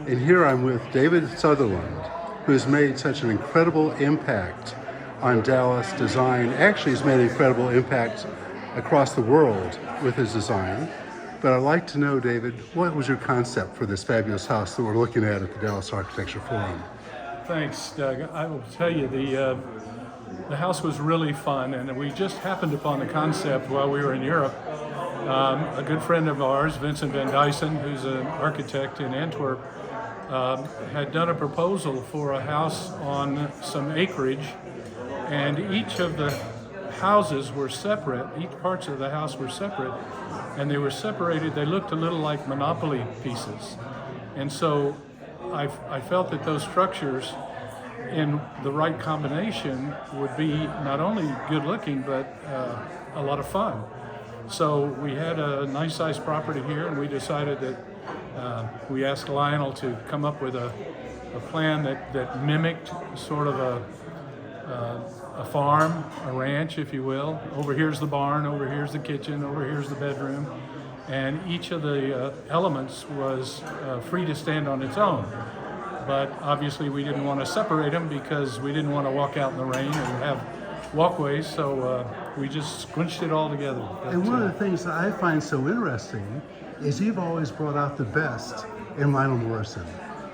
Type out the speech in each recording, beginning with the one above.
And here I'm with David Sutherland, who has made such an incredible impact on Dallas design. Actually, he's made an incredible impact across the world with his design. But I'd like to know, David, what was your concept for this fabulous house that we're looking at the Dallas Architecture Forum? Thanks, Doug. I will tell you, the house was really fun, and we just happened upon the concept while we were in Europe. A good friend of ours, Vincent van Dyson, who's an architect in Antwerp, had done a proposal for a house on some acreage, and each of the houses were separate, each parts of the house were separate, and they were separated, they looked a little like Monopoly pieces. And so I felt that those structures in the right combination would be not only good looking, but a lot of fun. So we had a nice sized property here, and we decided that we asked Lionel to come up with a plan that mimicked sort of a farm, a ranch, if you will. Over here's the barn, over here's the kitchen, over here's the bedroom. And each of the elements was free to stand on its own. But obviously we didn't want to separate them because we didn't want to walk out in the rain and have walkways, so we just squinched it all together. And one of the things that I find so interesting is you've always brought out the best in Lionel Morrison.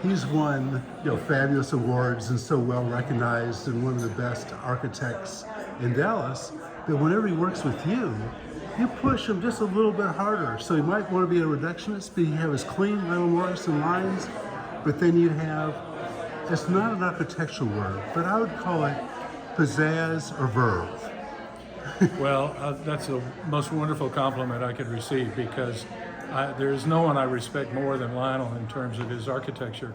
He's won, fabulous awards and so well recognized and one of the best architects in Dallas. But whenever he works with you, you push him just a little bit harder. So he might want to be a reductionist, but you have his clean Lionel Morrison lines, but then you have, it's not an architectural word, but I would call it pizzazz or verve. Well, that's the most wonderful compliment I could receive, because there's no one I respect more than Lionel in terms of his architecture.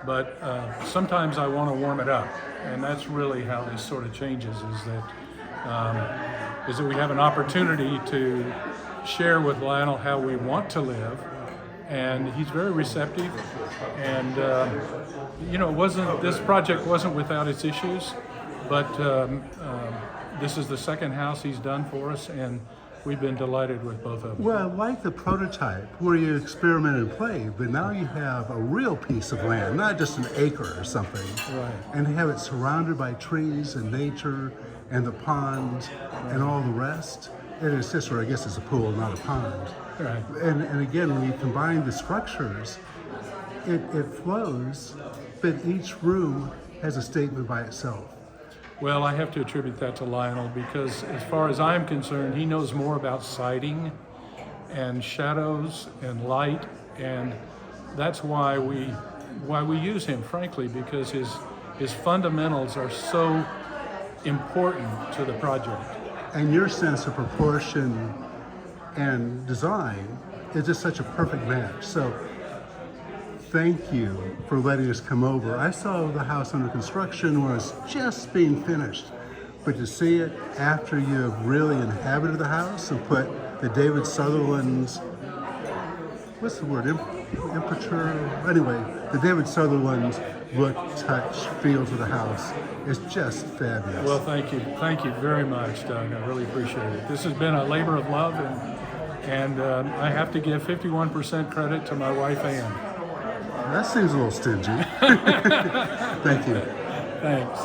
But sometimes I want to warm it up, and that's really how this sort of changes, is that we have an opportunity to share with Lionel how we want to live, and he's very receptive. And this project wasn't without its issues, but this is the second house he's done for us, and we've been delighted with both of them. Well, I like the prototype where you experiment and play, but now you have a real piece of land, not just an acre or something. Right. And have it surrounded by trees and nature and the pond and all the rest. And it's just, or I guess it's a pool, not a pond. Right. And again, when you combine the structures, it flows, but each room has a statement by itself. Well, I have to attribute that to Lionel, because as far as I'm concerned, he knows more about siding and shadows and light, and that's why we use him, frankly, because his fundamentals are so important to the project. And your sense of proportion and design is just such a perfect match. So thank you for letting us come over. I saw the house under construction when it was just being finished, but to see it after you have really inhabited the house and put the David Sutherland's, what's the word, imprimatur? Anyway, the David Sutherland's look, touch, feel to the house is just fabulous. Well, thank you very much, Doug. I really appreciate it. This has been a labor of love, and I have to give 51% credit to my wife, Ann. That seems a little stingy. Thank you. Thanks.